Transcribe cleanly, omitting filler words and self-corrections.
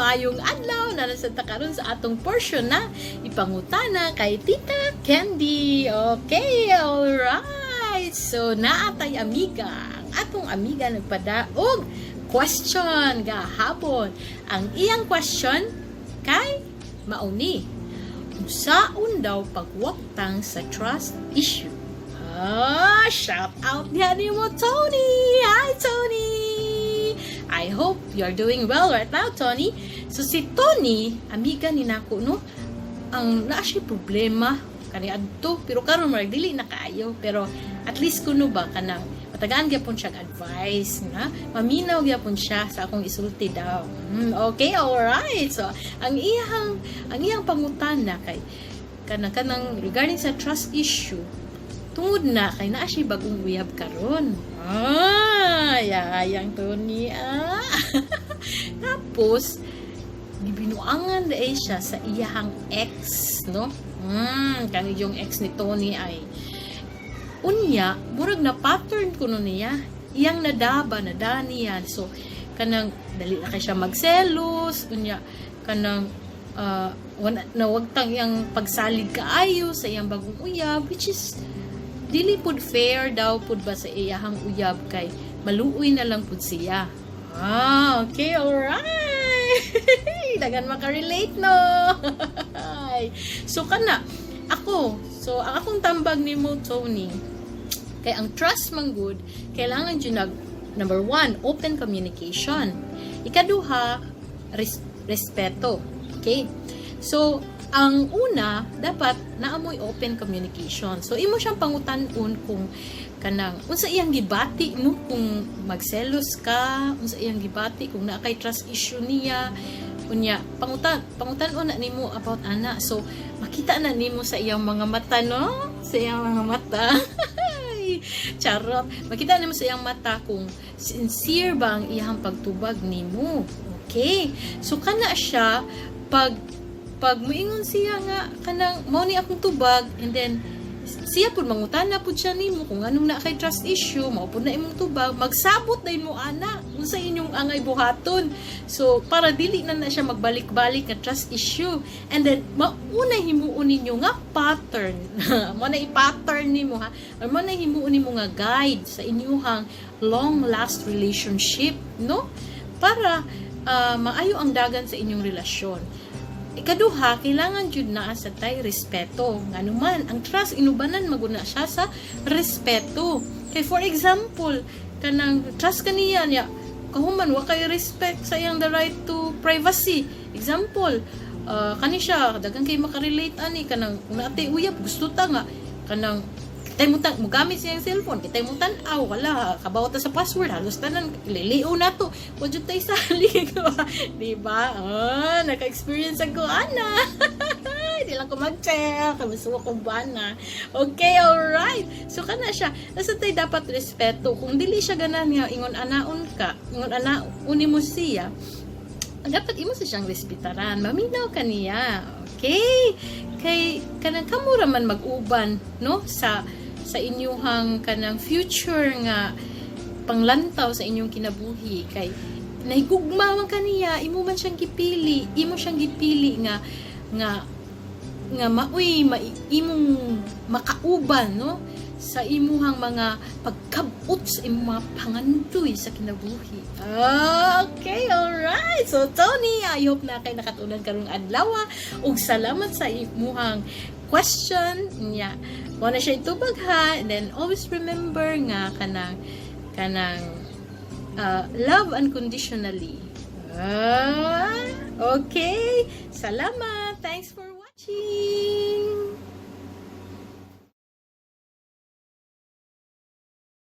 maayong adlaw na nasa karon sa atong portion na Ipangutana kay Tita Candy. Okay, alright. So, naatay amiga. Ang atong amiga nagpadaog question gahapon. Ang iyang question kay mauni. Unsaon daw pagwaktang sa trust issue? Shout out niya ni mo, Tony! Hi, Tony! I hope you're doing well right now, Tony. So, si Tony, amiga ni nako, no? Ang naa siya problema, kaniadto, pero karon marag dili na kaayo. Pero, at least kuno ba, kanang, matagaan gyapon siya advice, na? Maminaw gyapon siya sa akong isulti daw. Okay, alright. So, ang iyang pangutana kay, kanang regarding sa trust issue, tungod na kay naa siya bagong uyab karon. Yayang Tony Tapos gibinuangan dai siya sa iyahang ex, no? Kani yung ex ni Tony ay unya murag na pattern kuno niya. Iyang nadaba na niya. So kanang dali na kay siya magselos, unya kanang nawagtang iyang pagsalig kaayo sa iyang bagong uyab, which is dili pud fair daw pud ba sa iyahang uyab kay maluoy na lang pud siya. Okay, alright. Dagan makarelate, no? So, kana, ang akong tambag ni mo, Tony, kay ang trust man good, kailangan dyan number 1, open communication. Ikaduha, respeto. Okay? So, ang una, dapat naamoy open communication. So, imo siyang pangutan-on kung kanang, unsa iyang gibati, no? Kung magselos ka, unsa iyang gibati, kung naakay trust issue niya, unya, pangutan-on na nimo about ana. So, makita na nimo sa iyang mga mata, no? Sa iyang mga mata. Charot. Makita nimo sa iyang mata kung sincere ba ang iyang pagtubag nimo. Okay? So, kana siya, pag muingon siya nga kanang mao ni akong tubag, and then siya pud mangutana pud siya nimo kung anong na kay trust issue, mao pud na imong tubag, magsabot din mo ana unsa inyong angay buhaton. So para dili na siya magbalik-balik nga trust issue, and then mauna himuon ninyo nga pattern mo na i-pattern nimo ha, or mo na himuon nimo nga guide sa inyong long last relationship, no, para maayo ang dagan sa inyong relasyon. Ikaduha, kailangan jud na sa tay respeto. Nganuman, ang trust inubanan maguna siya sa respeto. Kay for example, kanang trust kaniya niya, kahuman wa kay respect sa iyang the right to privacy. Example, kani siya dagang kay makarelate ani kanang natay uyab gusto ta nga kanang kitay mo gamit siya yung cellphone, kitay mo tan-aw, wala, kabawat sa password, halos tanan, liliw na to, wajud tayo salig, diba? Naka-experience ako, ana, hindi lang ko mag-check, masuwa ko ba na, okay, alright, so kana siya, nasa tayo dapat respeto, kung dili siya ganan nga, ingon anaon mo siya, dapat imo siyang respetaran, maminaw ka niya, okay? Kay kanang kamura man mag-uban, no, sa inyong kanang future nga panglantaw sa inyong kinabuhi, kay nahigugma man kaniya, imo man siyang gipili, nga imong makauban, no, sa imuhang mga pagkabot sa imong mga pangandoy sa kinabuhi. Okay, alright. So, Tony, I hope na kay nakatunan karong adlaw, ug salamat sa imuhang question niya. Mo na siya itubag ha, and then always remember nga kanang love unconditionally. Okay, salamat. Thanks for watching.